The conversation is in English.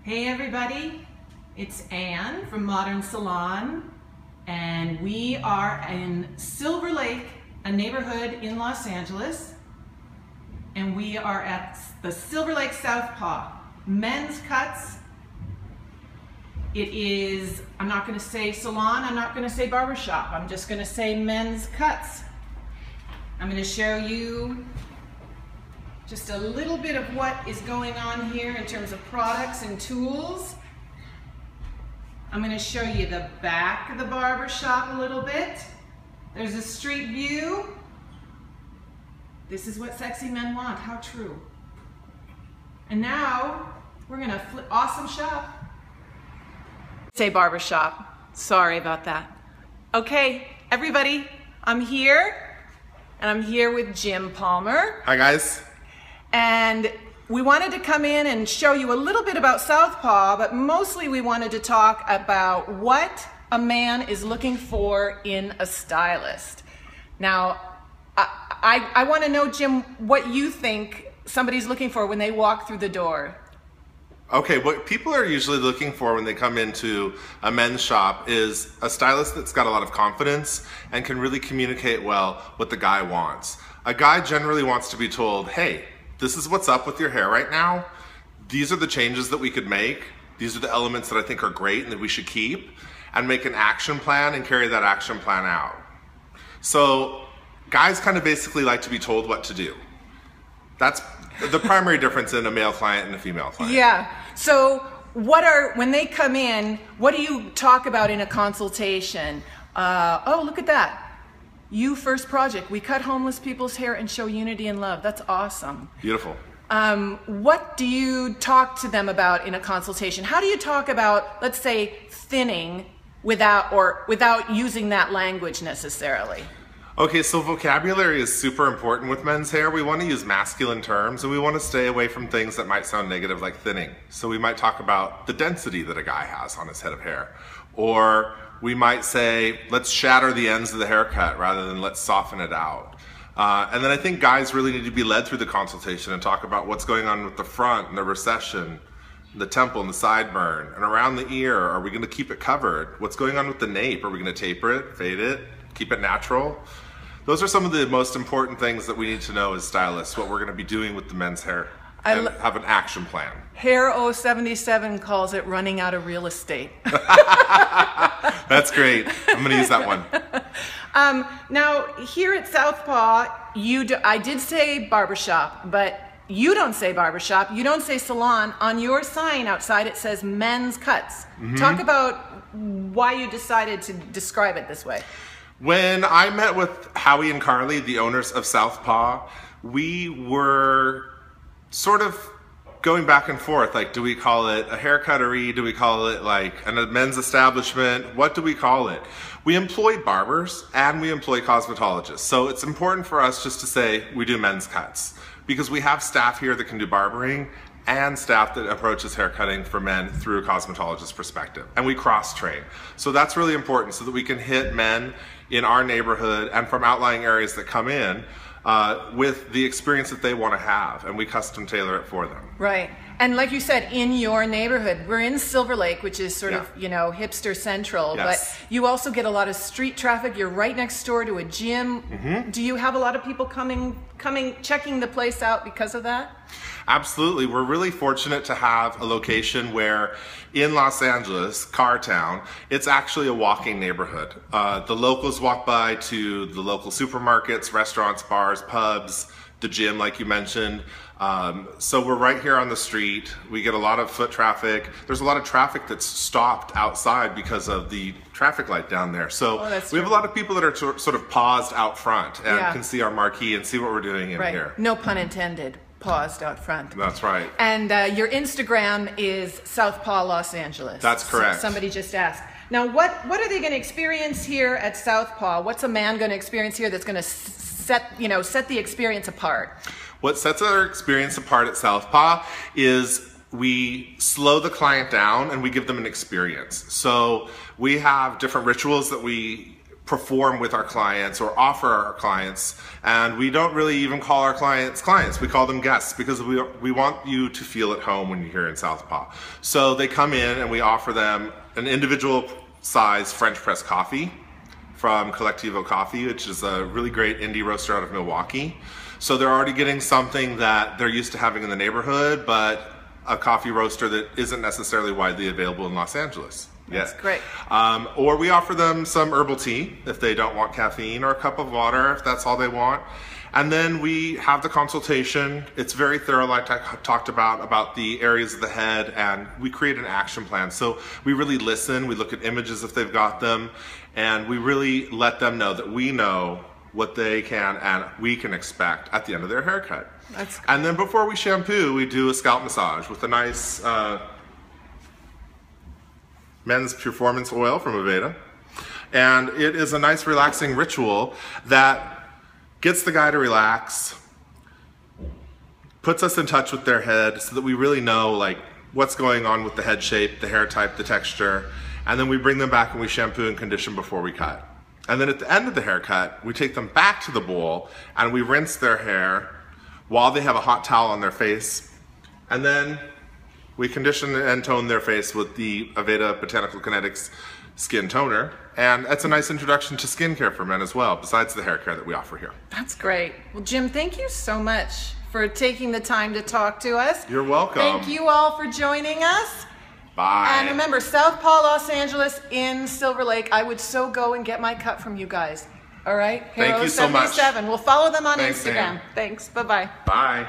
Hey everybody, it's Anne from Modern Salon, and we are in Silver Lake, a neighborhood in Los Angeles, and we are at the Silver Lake Southpaw men's cuts. It is, I'm not going to say salon, I'm not going to say barbershop, I'm just going to say men's cuts. I'm going to show you just a little bit of what is going on here in terms of products and tools. I'm going to show you the back of the barber shop a little bit. There's a street view. This is what sexy men want. How true. And now we're going to flip. Awesome shop. Say barber shop. Sorry about that. Okay, everybody, I'm here, and I'm here with Jim Palmer. Hi guys. And we wanted to come in and show you a little bit about Southpaw, but mostly we wanted to talk about what a man is looking for in a stylist. Now, I want to know, Jim, what you think somebody's looking for when they walk through the door. Okay, what people are usually looking for when they come into a men's shop is a stylist that's got a lot of confidence and can really communicate well what the guy wants. A guy generally wants to be told, hey, this is what's up with your hair right now. These are the changes that we could make. These are the elements that I think are great and that we should keep, and make an action plan and carry that action plan out. So guys kind of basically like to be told what to do. That's the primary difference in a male client and a female client. Yeah. So when they come in, what do you talk about in a consultation? Oh, look at that. You First Project. We cut homeless people's hair and show unity and love. That's awesome. Beautiful. What do you talk to them about in a consultation? How do you talk about, let's say, thinning without using that language necessarily? Okay, so vocabulary is super important with men's hair. We want to use masculine terms, and we want to stay away from things that might sound negative like thinning. So we might talk about the density that a guy has on his head of hair. Or we might say, let's shatter the ends of the haircut rather than let's soften it out. And then I think guys really need to be led through the consultation and talk about what's going on with the front and the recession, the temple and the sideburn, and around the ear. Are we going to keep it covered? What's going on with the nape? Are we going to taper it, fade it, keep it natural? Those are some of the most important things that we need to know as stylists, what we're going to be doing with the men's hair, and have an action plan. Hair 077 calls it running out of real estate. That's great. I'm going to use that one. Now, here at Southpaw, I did say barbershop, but you don't say barbershop, you don't say salon. On your sign outside it says men's cuts. Mm-hmm. Talk about why you decided to describe it this way. When I met with Howie and Carly, the owners of Southpaw, we were sort of going back and forth. Like, do we call it a haircuttery? Do we call it like a men's establishment? What do we call it? We employ barbers and we employ cosmetologists. So it's important for us just to say we do men's cuts, because we have staff here that can do barbering and staff that approaches haircutting for men through a cosmetologist perspective. And we cross-train. So that's really important so that we can hit men in our neighborhood and from outlying areas that come in with the experience that they want to have, and we custom tailor it for them. Right. And like you said, in your neighborhood, we're in Silver Lake, which is sort of, you know, hipster central, yes. But you also get a lot of street traffic. You're right next door to a gym. Mm-hmm. Do you have a lot of people coming, checking the place out because of that? Absolutely. We're really fortunate to have a location where in Los Angeles, Car Town, it's actually a walking neighborhood. The locals walk by to the local supermarkets, restaurants, bars, pubs, the gym, like you mentioned. So we're right here on the street. We get a lot of foot traffic. There's a lot of traffic that's stopped outside because of the traffic light down there. So we have a lot of people that are sort of paused out front and can see our marquee and see what we're doing in here. No pun intended. Paused out front. That's right. And your Instagram is Southpaw Los Angeles. That's correct. So somebody just asked. Now, what are they going to experience here at Southpaw? What's a man going to experience here that's going to set the experience apart? What sets our experience apart at Southpaw is we slow the client down and we give them an experience. So we have different rituals that we perform with our clients or offer our clients, and we don't really even call our clients, we call them guests, because we want you to feel at home when you're here in Southpaw. So they come in and we offer them an individual size French press coffee from Collectivo Coffee, which is a really great indie roaster out of Milwaukee. So they're already getting something that they're used to having in the neighborhood, but a coffee roaster that isn't necessarily widely available in Los Angeles. That's great. Or we offer them some herbal tea if they don't want caffeine, or a cup of water if that's all they want. And then we have the consultation. It's very thorough, like I talked about the areas of the head, and we create an action plan. So we really listen, we look at images if they've got them, and we really let them know that we know what they can and we can expect at the end of their haircut. And then before we shampoo, we do a scalp massage with a nice men's performance oil from Aveda. And it is a nice relaxing ritual that gets the guy to relax, puts us in touch with their head so that we really know like what's going on with the head shape, the hair type, the texture, and then we bring them back and we shampoo and condition before we cut. And then at the end of the haircut, we take them back to the bowl and we rinse their hair while they have a hot towel on their face. And then we condition and tone their face with the Aveda Botanical Kinetics Skin Toner. And that's a nice introduction to skincare for men as well, besides the hair care that we offer here. That's great. Well, Jim, thank you so much for taking the time to talk to us. You're welcome. Thank you all for joining us. Bye. And remember, Southpaw, Los Angeles in Silver Lake. I would so go and get my cut from you guys. All right? Thank you so much. We'll follow them on Thanks, Instagram. Sam. Thanks. Bye-bye. Bye.